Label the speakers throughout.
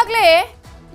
Speaker 1: ಈಗಾಗಲೇ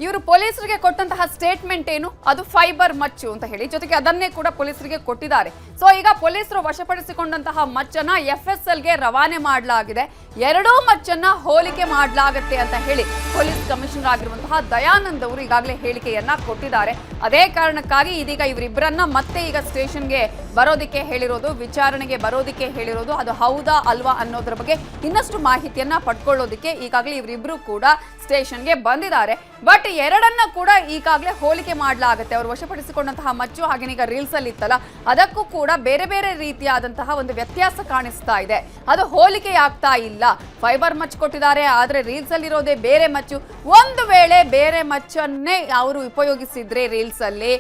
Speaker 1: ಇವರು ಪೊಲೀಸರಿಗೆ ಕೊಟ್ಟಂತಹ ಸ್ಟೇಟ್ಮೆಂಟ್ ಏನು, ಅದು ಫೈಬರ್ ಮಚ್ಚು ಅಂತ ಹೇಳಿ, ಜೊತೆಗೆ ಅದನ್ನೇ ಕೂಡ ಪೊಲೀಸರಿಗೆ ಕೊಟ್ಟಿದ್ದಾರೆ. ಸೊ ಈಗ ಪೊಲೀಸರು ವಶಪಡಿಸಿಕೊಂಡಂತಹ ಮಚ್ಚನ್ನ FSLಗೆ ರವಾನೆ ಮಾಡಲಾಗಿದೆ. ಎರಡೂ ಮಚ್ಚನ್ನ ಹೋಲಿಕೆ ಮಾಡಲಾಗುತ್ತೆ ಅಂತ ಹೇಳಿ ಪೊಲೀಸ್ ಕಮಿಷನರ್ ಆಗಿರುವಂತಹ ದಯಾನಂದ್ ಅವರು ಈಗಾಗಲೇ ಹೇಳಿಕೆಯನ್ನ ಕೊಟ್ಟಿದ್ದಾರೆ. ಅದೇ ಕಾರಣಕ್ಕಾಗಿ ಇದೀಗ ಇವರಿಬ್ಬರನ್ನ ಮತ್ತೆ ಈಗ ಸ್ಟೇಷನ್ಗೆ ಬರೋದಕ್ಕೆ ಹೇಳಿರೋದು, ವಿಚಾರಣೆಗೆ ಬರೋದಕ್ಕೆ ಹೇಳಿರೋದು. ಅದು ಹೌದಾ ಅಲ್ವಾ ಅನ್ನೋದ್ರ ಬಗ್ಗೆ ಇನ್ನಷ್ಟು ಮಾಹಿತಿಯನ್ನ ಪಡ್ಕೊಳ್ಳೋದಕ್ಕೆ ಈಗಾಗಲೇ ಇವರಿಬ್ರು ಕೂಡ ಸ್ಟೇಷನ್ಗೆ ಬಂದಿದ್ದಾರೆ. ಬಟ್ ಎರಡನ್ನ ಕೂಡ ಈಗಾಗಲೇ ಹೋಲಿಕೆ ಮಾಡಲಾಗುತ್ತೆ. ಅವರು ವಶಪಡಿಸಿಕೊಂಡಂತಹ ಮಚ್ಚು ಹಾಗೆ ಈಗ ರೀಲ್ಸ್ ಅಲ್ಲಿ ಇತ್ತಲ್ಲ, ಅದಕ್ಕೂ ಕೂಡ ಬೇರೆ ಬೇರೆ ರೀತಿಯಾದಂತಹ ಒಂದು ವ್ಯತ್ಯಾಸ ಕಾಣಿಸ್ತಾ ಇದೆ. ಅದು ಹೋಲಿಕೆ ಆಗ್ತಾ ಇಲ್ಲ. ಫೈಬರ್ ಮಚ್ಚು ಕೊಟ್ಟಿದ್ದಾರೆ, ಆದ್ರೆ ರೀಲ್ಸ್ ಅಲ್ಲಿ ಇರೋದೇ ಬೇರೆ ಮಚ್ಚು. ಒಂದು ವೇಳೆ ಬೇರೆ ಮಚ್ಚನ್ನೇ ಅವರು ಉಪಯೋಗಿಸಿದ್ರೆ ರೀಲ್ಸ್ ಅಲ್ಲಿ,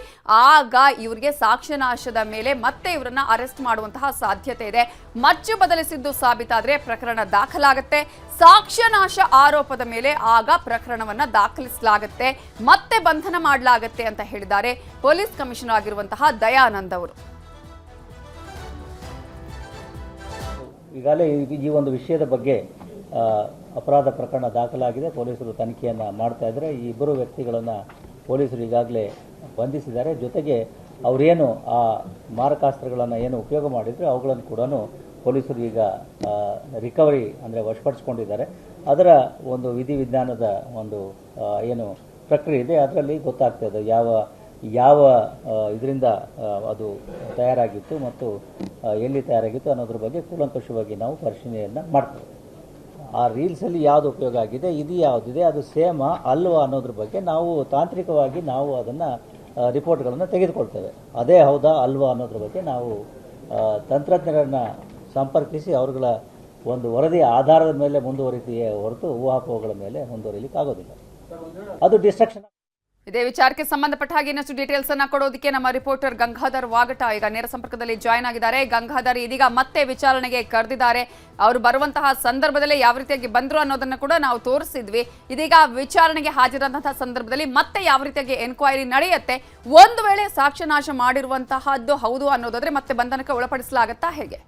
Speaker 1: ಆಗ ಇವರಿಗೆ ಸಾಕ್ಷ್ಯನಾಶದ ಮೇಲೆ ಮತ್ತೆ ಇವರನ್ನ ಅರೆಸ್ಟ್ ಮಾಡುವಂತಹ ಸಾಧ್ಯತೆ ಇದೆ. ಮಚ್ಚು ಬದಲಿಸಿದ್ದು ಸಾಬೀತಾದ್ರೆ ಪ್ರಕರಣ ದಾಖಲಾಗುತ್ತೆ. ಸಾಕ್ಷ್ಯನಾಶ ಆರೋಪದ ಮೇಲೆ ಆಗ ಪ್ರಕರಣವನ್ನ ದಾಖಲಿಸಲಾಗುತ್ತೆ, ಮತ್ತೆ ಬಂಧನ ಮಾಡಲಾಗುತ್ತೆ ಅಂತ ಹೇಳಿದ್ದಾರೆ ಪೊಲೀಸ್ ಕಮಿಷನರ್ ಆಗಿರುವಂತಹ ದಯಾನಂದ್ ಅವರು.
Speaker 2: ಈಗಾಗಲೇ ಈ ಒಂದು ವಿಷಯದ ಬಗ್ಗೆ ಅಪರಾಧ ಪ್ರಕರಣ ದಾಖಲಾಗಿದೆ. ಪೊಲೀಸರು ತನಿಖೆಯನ್ನು ಮಾಡ್ತಾ ಇದ್ದಾರೆ. ಈ ಇಬ್ಬರು ವ್ಯಕ್ತಿಗಳನ್ನು ಪೊಲೀಸರು ಈಗಾಗಲೇ ಬಂಧಿಸಿದ್ದಾರೆ. ಜೊತೆಗೆ ಅವರೇನು ಆ ಮಾರಕಾಸ್ತ್ರಗಳನ್ನು ಏನು ಉಪಯೋಗ ಮಾಡಿದ್ರು ಅವುಗಳನ್ನು ಕೂಡ ಪೊಲೀಸರು ಈಗ ರಿಕವರಿ ಅಂದರೆ ವಶಪಡಿಸಿಕೊಂಡಿದ್ದಾರೆ. ಅದರ ಒಂದು ವಿಧಿವಿಧಾನದ ಒಂದು ಏನು ಪ್ರಕ್ರಿಯೆ ಇದೆ ಅದರಲ್ಲಿ ಗೊತ್ತಾಗ್ತದೆ ಯಾವ ಇದರಿಂದ ಅದು ತಯಾರಾಗಿತ್ತು ಮತ್ತು ಎಲ್ಲಿ ತಯಾರಾಗಿತ್ತು ಅನ್ನೋದ್ರ ಬಗ್ಗೆ ಕೂಲಂಕಷವಾಗಿ ನಾವು ಪರಿಶೀಲನೆಯನ್ನು ಮಾಡ್ತೇವೆ. ಆ ರೀಲ್ಸಲ್ಲಿ ಯಾವುದು ಉಪಯೋಗ ಆಗಿದೆ, ಇದು ಯಾವುದಿದೆ, ಅದು ಸೇಮಾ ಅಲ್ವಾ ಅನ್ನೋದ್ರ ಬಗ್ಗೆ ನಾವು ತಾಂತ್ರಿಕವಾಗಿ ನಾವು ಅದನ್ನು ರಿಪೋರ್ಟ್ಗಳನ್ನು ತೆಗೆದುಕೊಳ್ತೇವೆ. ಅದೇ ಹೌದಾ ಅಲ್ವಾ ಅನ್ನೋದ್ರ ಬಗ್ಗೆ ನಾವು ತಂತ್ರಜ್ಞರನ್ನು ಸಂಪರ್ಕಿಸಿ ಅವರುಗಳ ಒಂದು ವರದಿಯ ಆಧಾರದ ಮೇಲೆ ಮುಂದುವರಿದೆಯೇ ಹೊರತು ಊಹಾಪೋಹಗಳ ಮೇಲೆ ಮುಂದುವರಿಲಿಕ್ಕೆ ಆಗೋದಿಲ್ಲ. ಅದು ಡಿಸ್ಟ್ರಕ್ಷನ್.
Speaker 1: ಇದೇ ವಿಚಾರಕ್ಕೆ ಸಂಬಂಧಪಟ್ಟ ಹಾಗೆ ಇನ್ನಷ್ಟು ಡೀಟೇಲ್ಸ್ ಅನ್ನ ಕೊಡೋದಕ್ಕೆ ನಮ್ಮ ರಿಪೋರ್ಟರ್ ಗಂಗಾಧರ್ ವಾಗಟ ಈಗ ನೇರ ಸಂಪರ್ಕದಲ್ಲಿ ಜಾಯ್ನ್ ಆಗಿದ್ದಾರೆ. ಗಂಗಾಧರ್, ಇದೀಗ ಮತ್ತೆ ವಿಚಾರಣೆಗೆ ಕರೆದಿದ್ದಾರೆ. ಅವರು ಬರುವಂತಹ ಸಂದರ್ಭದಲ್ಲಿ ಯಾವ ರೀತಿಯಾಗಿ ಬಂದ್ರು ಅನ್ನೋದನ್ನ ಕೂಡ ನಾವು ತೋರಿಸಿದ್ವಿ. ಇದೀಗ ವಿಚಾರಣೆಗೆ ಹಾಜರಾದಂತಹ ಸಂದರ್ಭದಲ್ಲಿ ಮತ್ತೆ ಯಾವ ರೀತಿಯಾಗಿ ಎನ್ಕ್ವೈರಿ ನಡೆಯುತ್ತೆ, ಒಂದು ವೇಳೆ ಸಾಕ್ಷ್ಯನಾಶ ಮಾಡಿರುವಂತಹದ್ದು ಹೌದು ಅನ್ನೋದಾದ್ರೆ ಮತ್ತೆ ಬಂಧನಕ್ಕೆ ಒಳಪಡಿಸಲಾಗತ್ತಾ, ಹೇಗೆ?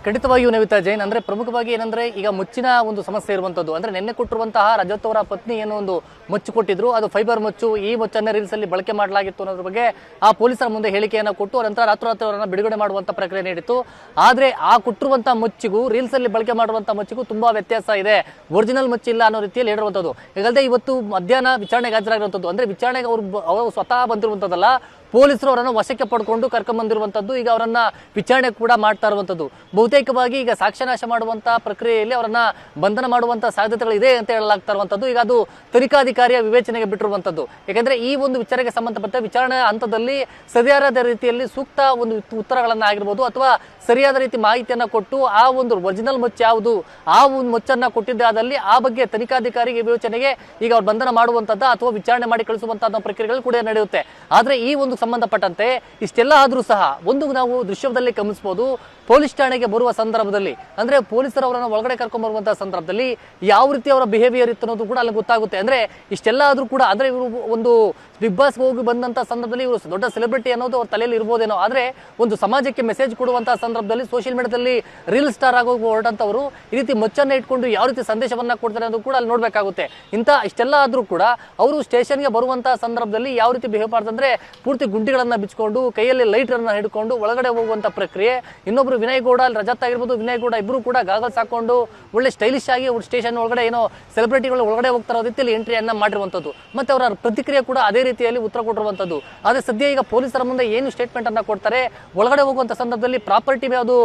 Speaker 3: ಖಂಡಿತವಾಗಿಯೂ ನವಿತಾ ಜೈನ್, ಅಂದ್ರೆ ಪ್ರಮುಖವಾಗಿ ಏನಂದ್ರೆ ಈಗ ಮುಚ್ಚಿನ ಒಂದು ಸಮಸ್ಯೆ ಇರುವಂತದ್ದು. ಅಂದ್ರೆ ನಿನ್ನೆ ಕೊಟ್ಟಿರುವಂತಹ ರಜತ್ ಅವರ ಪತ್ನಿ ಏನೋ ಒಂದು ಮುಚ್ಚು ಕೊಟ್ಟಿದ್ರು, ಅದು ಫೈಬರ್ ಮುಚ್ಚು. ಈ ಮುಚ್ಚನ್ನ ರೀಲ್ಸ್ ಅಲ್ಲಿ ಬಳಕೆ ಮಾಡಲಾಗಿತ್ತು ಅನ್ನೋದ್ರ ಬಗ್ಗೆ ಆ ಪೊಲೀಸರ ಮುಂದೆ ಹೇಳಿಕೆಯನ್ನು ಕೊಟ್ಟು ನಂತರ ರಾತ್ರೋರಾತ್ರಿ ಅವರನ್ನ ಬಿಡುಗಡೆ ಮಾಡುವಂತ ಪ್ರಕ್ರಿಯೆ ನೀಡಿತ್ತು. ಆದ್ರೆ ಆ ಕೊಟ್ಟಿರುವಂತಹ ಮುಚ್ಚಿಗೂ ರೀಲ್ಸ್ ಅಲ್ಲಿ ಬಳಕೆ ಮಾಡುವಂತಹ ಮುಚ್ಚಿಗೂ ತುಂಬಾ ವ್ಯತ್ಯಾಸ ಇದೆ. ಒರಿಜಿನಲ್ ಮುಚ್ಚಿಲ್ಲ ಅನ್ನೋ ರೀತಿಯಲ್ಲಿ ಹೇಳಿರುವಂತದ್ದು. ಈಗಲೇ ಇವತ್ತು ಮಧ್ಯಾಹ್ನ ವಿಚಾರಣೆಗೆ ಹಾಜರಾಗಿರುವಂತದ್ದು. ಅಂದ್ರೆ ವಿಚಾರಣೆಗೆ ಅವರು ಸ್ವತಃ ಬಂದಿರುವಂತದ್ದಲ್ಲ, ಪೊಲೀಸರು ಅವರನ್ನು ವಶಕ್ಕೆ ಪಡ್ಕೊಂಡು ಕರ್ಕೊಂಡ್ ಬಂದಿರುವಂತದ್ದು. ಈಗ ಅವರನ್ನ ವಿಚಾರಣೆ ಕೂಡ ಮಾಡ್ತಾ ಇರುವಂತದ್ದು. ಬಹುತೇಕವಾಗಿ ಈಗ ಸಾಕ್ಷ್ಯನಾಶ ಮಾಡುವಂತಹ ಪ್ರಕ್ರಿಯೆಯಲ್ಲಿ ಅವರನ್ನ ಬಂಧನ ಮಾಡುವಂತಹ ಸಾಧ್ಯತೆಗಳು ಇದೆ ಅಂತ ಹೇಳಲಾಗ್ತಾ ಇರುವಂತದ್ದು. ಈಗ ಅದು ತನಿಖಾಧಿಕಾರಿಯ ವಿವೇಚನೆಗೆ ಬಿಟ್ಟಿರುವಂತದ್ದು. ಯಾಕಂದ್ರೆ ಈ ಒಂದು ವಿಚಾರಣೆಗೆ ಸಂಬಂಧಪಟ್ಟ ವಿಚಾರಣೆ ಹಂತದಲ್ಲಿ ಸರಿಯಾದ ರೀತಿಯಲ್ಲಿ ಸೂಕ್ತ ಒಂದು ಉತ್ತರಗಳನ್ನ ಆಗಿರ್ಬೋದು ಅಥವಾ ಸರಿಯಾದ ರೀತಿ ಮಾಹಿತಿಯನ್ನ ಕೊಟ್ಟು ಆ ಒಂದು ಒರಿಜಿನಲ್ ಮುಚ್ಚು ಯಾವುದು, ಆ ಒಂದು ಮುಚ್ಚನ್ನ ಕೊಟ್ಟಿದ್ದಾದಲ್ಲಿ ಆ ಬಗ್ಗೆ ತನಿಖಾಧಿಕಾರಿಗೆ ವಿವೇಚನೆಗೆ ಈಗ ಅವ್ರು ಬಂಧನ ಮಾಡುವಂತದ್ದು ಅಥವಾ ವಿಚಾರಣೆ ಮಾಡಿ ಕಳಿಸುವಂತಹ ಪ್ರಕ್ರಿಯೆಗಳು ಕೂಡ ನಡೆಯುತ್ತೆ. ಆದ್ರೆ ಈ ಒಂದು ಸಂಬಂಧಪಟ್ಟಂತೆ ಇಷ್ಟೆಲ್ಲ ಆದ್ರೂ ಸಹ ಒಂದು ನಾವು ದೃಶ್ಯದಲ್ಲಿ ಗಮನಿಸಬಹುದು. ಪೊಲೀಸ್ ಠಾಣೆಗೆ ಬರುವ ಸಂದರ್ಭದಲ್ಲಿ ಅಂದ್ರೆ ಪೊಲೀಸರು ಅವರನ್ನು ಒಳಗಡೆ ಕರ್ಕೊಂಡ್ ಬರುವಂತಹ ಸಂದರ್ಭದಲ್ಲಿ ಯಾವ ರೀತಿ ಅವರ ಬಿಹೇವಿಯರ್ ಇತ್ತು ಅನ್ನೋದು ಕೂಡ ಅಲ್ಲಿ ಗೊತ್ತಾಗುತ್ತೆ. ಅಂದ್ರೆ ಇಷ್ಟೆಲ್ಲ ಆದ್ರೂ ಕೂಡ ಅಂದ್ರೆ ಇವರು ಒಂದು ಬಿಗ್ ಬಾಸ್ ಹೋಗಿ ಬಂದಂತ ಸಂದರ್ಭದಲ್ಲಿ ಇವರು ದೊಡ್ಡ ಸೆಲೆಬ್ರಿಟಿ ಅನ್ನೋದು ಅವ್ರ ತಲೆಯಲ್ಲಿ ಇರ್ಬೋದೇನೋ. ಆದ್ರೆ ಒಂದು ಸಮಾಜಕ್ಕೆ ಮೆಸೇಜ್ ಕೊಡುವಂತಹ ಸಂದರ್ಭದಲ್ಲಿ ಸೋಷಿಯಲ್ ಮೀಡಿಯಾದಲ್ಲಿ ರೀಲ್ ಸ್ಟಾರ್ ಆಗೋಗಿ ಹೊರಟಂತವರು ಈ ರೀತಿ ಮುಚ್ಚನ್ನ ಇಟ್ಕೊಂಡು ಯಾವ ರೀತಿ ಸಂದೇಶವನ್ನ ಕೊಡ್ತಾರೆ ಅನ್ನೋದು ಕೂಡ ಅಲ್ಲಿ ನೋಡ್ಬೇಕಾಗುತ್ತೆ. ಇಷ್ಟೆಲ್ಲ ಆದ್ರೂ ಕೂಡ ಅವರು ಸ್ಟೇಷನ್ಗೆ ಬರುವಂತಹ ಸಂದರ್ಭದಲ್ಲಿ ಯಾವ ರೀತಿ ಬಿಹೇವ್ ಮಾಡ್ತಂದ್ರೆ ಪೂರ್ತಿ ಗುಂಡಿಗಳನ್ನ ಬಿಚ್ಕೊಂಡು ಕೈಯಲ್ಲಿ ಲೈಟರ್ ಅನ್ನ ಹಿಡ್ಕೊಂಡು ಒಳಗಡೆ ಹೋಗುವಂತ ಪ್ರಕ್ರಿಯೆ. ಇನ್ನೊಬ್ರು ವಿನಯ್ ಗೌಡ, ಅಲ್ಲಿ ರಜತ್ ಆಗಿರ್ಬೋದು, ವಿನಯ್ ಗೌಡ ಇಬ್ರು ಕೂಡ ಗಾಗಲ್ಸ್ ಹಾಕೊಂಡು ಒಳ್ಳೆ ಸ್ಟೈಲಿಶ್ ಆಗಿ ಸ್ಟೇಷನ್ ಒಳಗಡೆ ಏನೋ ಸೆಲೆಬ್ರಿಟಿಗಳು ಒಳಗಡೆ ಹೋಗ್ತಾರೋ ರೀತಿಯಲ್ಲಿ ಎಂಟ್ರಿಯನ್ನ ಮಾಡಿರುವಂತದ್ದು. ಮತ್ತೆ ಅವರ ಪ್ರತಿಕ್ರಿಯೆ ಕೂಡ ಅದೇ ರೀತಿಯಲ್ಲಿ ಉತ್ತರ ಕೊಟ್ಟಿರುವಂತದ್ದು. ಆದ್ರೆ ಸದ್ಯ ಈಗ ಪೊಲೀಸರ ಮುಂದೆ ಏನು ಸ್ಟೇಟ್ಮೆಂಟ್ ಅನ್ನ ಕೊಡ್ತಾರೆ, ಒಳಗಡೆ ಹೋಗುವಂತ ಸಂದರ್ಭದಲ್ಲಿ ಪ್ರಾಪರ್ಟಿ ಅದು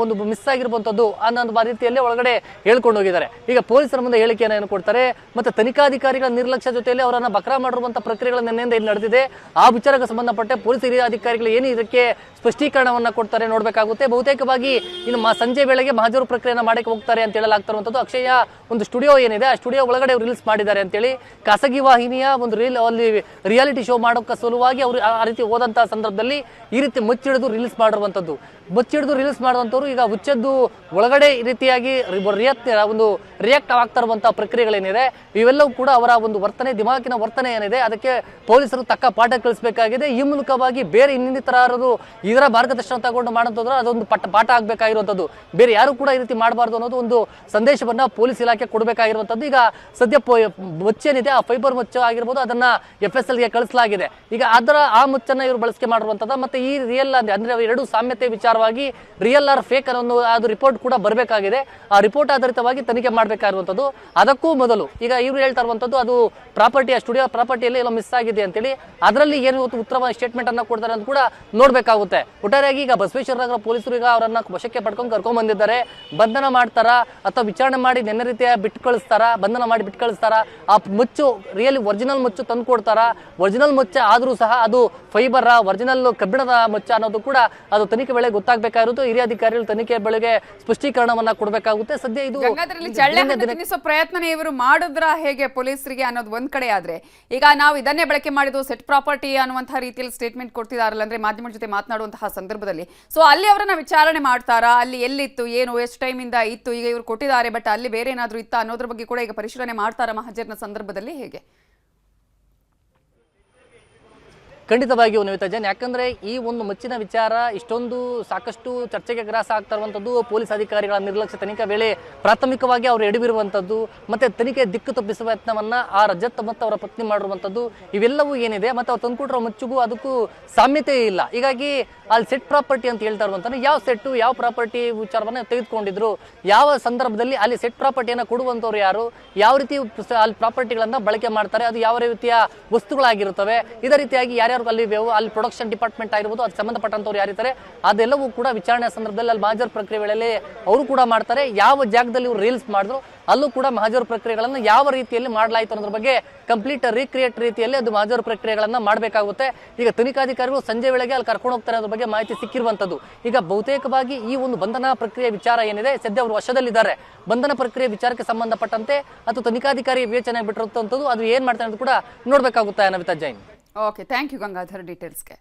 Speaker 3: ಒಂದು ಮಿಸ್ ಆಗಿರುವಂತದ್ದು ಅನ್ನೋ ರೀತಿಯಲ್ಲಿ ಒಳಗಡೆ ಹೇಳ್ಕೊಂಡು ಹೋಗಿದ್ದಾರೆ. ಈಗ ಪೊಲೀಸರ ಮುಂದೆ ಹೇಳಿಕೆಯನ್ನು ಏನು ಕೊಡ್ತಾರೆ, ಮತ್ತೆ ತನಿಖಾಧಿಕಾರಿಗಳ ನಿರ್ಲಕ್ಷ್ಯ ಜೊತೆಯಲ್ಲಿ ಅವರನ್ನ ಬಕ್ರಾ ಮಾಡಿರುವಂತಹ ಪ್ರಕ್ರಿಯೆಗಳು ನಿನ್ನೆಯಿಂದ ಇಲ್ಲಿ ನಡೆದಿದೆ. ಆ ವಿಚಾರಕ್ಕೆ ಸಂಬಂಧಪಟ್ಟ ಪೊಲೀಸ್ ಹಿರಿಯ ಅಧಿಕಾರಿಗಳು ಏನು ಇದಕ್ಕೆ ಸ್ಪಷ್ಟೀಕರಣವನ್ನ ಕೊಡ್ತಾರೆ ನೋಡ್ಬೇಕಾಗುತ್ತೆ. ಬಹುತೇಕವಾಗಿ ಇನ್ನು ಸಂಜೆ ವೇಳೆಗೆ ಮಹಾಜರು ಪ್ರಕ್ರಿಯೆಯನ್ನು ಮಾಡಕ್ಕೆ ಹೋಗ್ತಾರೆ ಅಂತ ಹೇಳಲಾಗ್ತಿರುವಂತದ್ದು. ಅಕ್ಷಯ ಒಂದು ಸ್ಟುಡಿಯೋ ಏನಿದೆ ಆ ಸ್ಟುಡಿಯೋ ಒಳಗಡೆ ರೀಲ್ಸ್ ಮಾಡಿದ್ದಾರೆ ಅಂತೇಳಿ ಖಾಸಗಿ ವಾಹಿನಿಯ ಒಂದು ಅಲ್ಲಿ ರಿಯಾಲಿಟಿ ಶೋ ಮಾಡೋಕೆ ಸಲುವಾಗಿ ಅವರು ಆ ರೀತಿ ಹೋದಂತಹ ಸಂದರ್ಭದಲ್ಲಿ ಈ ರೀತಿ ಮುಚ್ಚಿಡಿದು ರೀಲ್ಸ್ ಮಾಡಿರುವಂತದ್ದು. ಮುಚ್ಚಿಡಿದು ರೀಲ್ಸ್ ಮಾಡುವಂತವ್ರು ಈಗ ಹುಚ್ಚದ್ದು ಒಳಗಡೆ ಈ ರೀತಿಯಾಗಿ ಒಂದು ರಿಯಾಕ್ಟ್ ಆಗ್ತಾ ಇರುವಂತಹ ಪ್ರಕ್ರಿಯೆಗಳೇನಿದೆ ಇವೆಲ್ಲವೂ ಕೂಡ ಅವರ ಒಂದು ವರ್ತನೆ, ದಿಮಾಕಿನ ವರ್ತನೆ ಏನಿದೆ ಅದಕ್ಕೆ ಪೊಲೀಸರು ತಕ್ಕ ಪಾಠ ಕಲಿಸಬೇಕಾಗಿದೆ. ಈ ಮೂಲಕವಾಗಿ ಬೇರೆ ಇನ್ನಿತರರು ಇದರ ಮಾರ್ಗದರ್ಶನ ತಗೊಂಡು ಮಾಡೋದಂದ್ರೆ ಅದೊಂದು ಪಾಠ ಆಗ್ಬೇಕಾಗಿರುವಂಥದ್ದು. ಬೇರೆ ಯಾರು ಕೂಡ ಈ ರೀತಿ ಮಾಡಬಾರ್ದು ಅನ್ನೋದು ಒಂದು ಸಂದೇಶವನ್ನ ಪೊಲೀಸ್ ಇಲಾಖೆ ಕೊಡಬೇಕಾಗಿರುವಂಥದ್ದು. ಈಗ ಸದ್ಯ ಮುಚ್ಚೇನಿದೆ ಆ ಫೈಬರ್ ಮುಚ್ಚ ಆಗಿರ್ಬೋದು ಅದನ್ನ FSL ಗೆ ಕಳಿಸಲಾಗಿದೆ. ಈಗ ಆ ಮುಚ್ಚನ್ನ ಇವರು ಬಳಕೆ ಮಾಡಿರುವಂಥದ್ದು. ಮತ್ತೆ ಈ ರಿಯಲ್ ಅಂದ್ರೆ ಎರಡು ಸಾಮ್ಯತೆ ವಿಚಾರವಾಗಿ ರಿಯಲ್ ಆರ್ ಫೇಕ್ ಅನ್ನೋ ಅದು ರಿಪೋರ್ಟ್ ಕೂಡ ಬರಬೇಕಾಗಿದೆ. ಆ ರಿಪೋರ್ಟ್ ಆಧಾರಿತವಾಗಿ ತನಿಖೆ ಮಾಡಬೇಕಾಗಿರುವಂಥದ್ದು. ಅದಕ್ಕೂ ಮೊದಲು ಈಗ ಇವರು ಹೇಳ್ತಾ ಇರುವಂಥದ್ದು ಅದು ಪ್ರಾಪರ್ಟಿ ಸ್ಟುಡಿಯೋ ಪ್ರಾಪರ್ಟಿಯಲ್ಲಿ ಎಲ್ಲ ಮಿಸ್ ಆಗಿದೆ ಅಂತೇಳಿ ಅದರಲ್ಲಿ ಏನು ಉತ್ತರವಾದ ಸ್ಟೇಟ್ಮೆಂಟ್ ಅನ್ನ ಕೊಡ್ತಾರೆ ಅಂತ ಕೂಡ ನೋಡ್ಬೇಕಾಗುತ್ತೆ. ಒಟ್ಟಾರೆಯಾಗಿ ಈಗ ಬಸವೇಶ್ವರ ನಗರ ಪೊಲೀಸರು ಈಗ ಅವರನ್ನ ವಶಕ್ಕೆ ಪಡ್ಕೊಂಡು ಕರ್ಕೊಂಡ್ ಬಂದಿದ್ದಾರೆ. ಬಂಧನ ಮಾಡ್ತಾರ ಅಥವಾ ವಿಚಾರಣೆ ಮಾಡಿ ನೆನ್ನೆ ರೀತಿಯ ಬಿಟ್ಟು ಕಳಿಸ್ತಾರ, ಬಂಧನ ಮಾಡಿ ಬಿಟ್ಟು ಕಳಿಸ್ತಾರ. ಆ ಮುಚ್ಚು ರಿಯಲಿ ಒರಿಜಿನಲ್ ಮುಚ್ಚು ತಂದು ಕೊಡ್ತಾರ. ಒರಿಜಿನಲ್ ಮುಚ್ಚ ಆದ್ರೂ ಸಹ ಅದು ಫೈಬರ್ ಒರಿಜಿನಲ್ ಕಬ್ಬಿಣದ ಮುಚ್ಚ ಅನ್ನೋದು ಕೂಡ ಅದು ತನಿಖೆ ವೇಳೆ ಗೊತ್ತಾಗಬೇಕಾಗಿರುತ್ತೆ. ಹಿರಿಯ ಅಧಿಕಾರಿಗಳು ತನಿಖೆ ಬೆಳೆಗೆ ಸ್ಪಷ್ಟೀಕರಣವನ್ನ ಕೊಡಬೇಕಾಗುತ್ತೆ. ಸದ್ಯ ಇದು
Speaker 1: ತಿನ್ನಿಸೋ ಪ್ರಯತ್ನ ಇವರು ಮಾಡಿದ್ರ ಹೇಗೆ ಪೊಲೀಸರಿಗೆ ಅನ್ನೋದು ಒಂದ್ ಕಡೆ ಆದ್ರೆ, ಈಗ ನಾವು ಇದನ್ನೇ ಬಳಕೆ ಮಾಡಿದ್ದು ಸೆಟ್ ಪ್ರಾಪರ್ಟಿ ಅನ್ನುವಂತಹ ರೀತಿಯಲ್ಲಿ ಸ್ಟೇಟ್ಮೆಂಟ್ ಕೊಡ್ತಿದಾರಲ್ಲ ಅಂದ್ರೆ ಮಾಧ್ಯಮದ ಜೊತೆ ಮಾತನಾಡುವಂತಹ ಸಂದರ್ಭದಲ್ಲಿ, ಸೊ ಅಲ್ಲಿ ಅವರನ್ನ ವಿಚಾರಣೆ ಮಾಡ್ತಾರಾ, ಅಲ್ಲಿ ಎಲ್ಲಿತ್ತು, ಏನು ಎಷ್ಟು ಟೈಮ್ ಇಂದ ಇತ್ತು, ಈಗ ಇವರು ಕೊಟ್ಟಿದ್ದಾರೆ ಬಟ್ ಅಲ್ಲಿ ಬೇರೆ ಏನಾದ್ರು ಇತ್ತ ಅನ್ನೋದ್ರ ಬಗ್ಗೆ ಕೂಡ ಈಗ ಪರಿಶೀಲನೆ ಮಾಡ್ತಾರಾ ಮಹಜರ್ನ ಸಂದರ್ಭದಲ್ಲಿ ಹೇಗೆ?
Speaker 3: ಖಂಡಿತವಾಗಿಯೂ ನವಿತಾ ಜೈನ್, ಯಾಕಂದ್ರೆ ಈ ಒಂದು ಮುಚ್ಚಿನ ವಿಚಾರ ಇಷ್ಟೊಂದು ಸಾಕಷ್ಟು ಚರ್ಚೆಗೆ ಗ್ರಾಸ ಆಗ್ತಾ ಇರುವಂತದ್ದು ಪೊಲೀಸ್ ಅಧಿಕಾರಿಗಳ ನಿರ್ಲಕ್ಷ್ಯ ತನಿಖೆ ವೇಳೆ ಪ್ರಾಥಮಿಕವಾಗಿ ಅವರು ಎಡವಿರುವಂತದ್ದು, ಮತ್ತೆ ತನಿಖೆ ದಿಕ್ಕು ತಪ್ಪಿಸುವ ಯತ್ನವನ್ನ ಆ ರಜತ್ ಮತ್ತು ಅವರ ಪತ್ನಿ ಮಾಡಿರುವಂತದ್ದು, ಇವೆಲ್ಲವೂ ಏನಿದೆ ಮತ್ತೆ ಅವ್ರು ತಂದುಕೊಟ್ಟಿರೋ ಮುಚ್ಚಿಗೂ ಅದಕ್ಕೂ ಸಾಮ್ಯತೆ ಇಲ್ಲ. ಹೀಗಾಗಿ ಅಲ್ಲಿ ಸೆಟ್ ಪ್ರಾಪರ್ಟಿ ಅಂತ ಹೇಳ್ತಾ ಇರುವಂತ ಯಾವ ಸೆಟ್ಟು ಯಾವ ಪ್ರಾಪರ್ಟಿ ವಿಚಾರವನ್ನ ತೆಗೆದುಕೊಂಡಿದ್ರು, ಯಾವ ಸಂದರ್ಭದಲ್ಲಿ ಅಲ್ಲಿ ಸೆಟ್ ಪ್ರಾಪರ್ಟಿಯನ್ನ ಕೊಡುವಂತವ್ರು ಯಾರು, ಯಾವ ರೀತಿ ಅಲ್ಲಿ ಪ್ರಾಪರ್ಟಿಗಳನ್ನ ಬಳಕೆ ಮಾಡ್ತಾರೆ, ಅದು ಯಾವ ರೀತಿಯ ವಸ್ತುಗಳಾಗಿರುತ್ತವೆ, ಇದೇ ರೀತಿಯಾಗಿ ಯಾರ್ಯಾರು ಅಲ್ಲಿ ಪ್ರೊಡಕ್ಷನ್ ಡಿಪಾರ್ಟ್ಮೆಂಟ್ ಆಗಿರ್ಬೋದು ಅದಕ್ಕೆ ಸಂಬಂಧಪಟ್ಟಂತವ್ರು ಯಾರಿದ್ದಾರೆ ಅದೆಲ್ಲವೂ ಕೂಡ ವಿಚಾರಣೆ ಸಂದರ್ಭದಲ್ಲಿ ಅಲ್ಲಿ ಮಹಜರ್ ಪ್ರಕ್ರಿಯೆ ವೇಳೆಯಲ್ಲಿ ಅವರು ಕೂಡ ಮಾಡ್ತಾರೆ. ಯಾವ ಜಾಗದಲ್ಲಿ ಇವರು ರೀಲ್ಸ್ ಮಾಡಿದ್ರು ಅಲ್ಲೂ ಕೂಡ ಮಹಜರ್ ಪ್ರಕ್ರಿಯೆಗಳನ್ನ ಯಾವ ರೀತಿಯಲ್ಲಿ ಮಾಡಲಾಯಿತು ಅನ್ನೋದ್ರ ಬಗ್ಗೆ ಕಂಪ್ಲೀಟ್ ರೀಕ್ರಿಯೇಟ್ ರೀತಿಯಲ್ಲಿ ಅದು ಮಹಜರ್ ಪ್ರಕ್ರಿಯೆಗಳನ್ನ ಮಾಡಬೇಕಾಗುತ್ತೆ. ಈಗ ತನಿಖಾಧಿಕಾರಿಗಳು ಸಂಜೆ ವೇಳೆಗೆ ಅಲ್ಲಿ ಕರ್ಕೊಂಡು ಹೋಗ್ತಾರೆ ಅನ್ನೋದ್ರ ಬಗ್ಗೆ ಮಾಹಿತಿ ಸಿಕ್ಕಿರುವಂತದ್ದು. ಈಗ ಬಹುತೇಕವಾಗಿ ಈ ಒಂದು ಬಂಧನ ಪ್ರಕ್ರಿಯೆ ವಿಚಾರ ಏನಿದೆ ಸದ್ಯ ಅವರು ವಶದಲ್ಲಿದ್ದಾರೆ. ಬಂಧನ ಪ್ರಕ್ರಿಯೆ ವಿಚಾರಕ್ಕೆ ಸಂಬಂಧಪಟ್ಟಂತೆ ಅಥವಾ ತನಿಖಾಧಿಕಾರಿ ವಿವೇಚನೆ ಬಿಟ್ಟಿರುವಂತದ್ದು ಅದು ಏನ್ ಮಾಡ್ತಾರೆ ಅಂತ ಕೂಡ ನೋಡ್ಬೇಕಾಗುತ್ತೆ Navita Jain.
Speaker 1: Okay, thank you Gangadhar ಡೀಟೇಲ್ಸ್ಗೆ.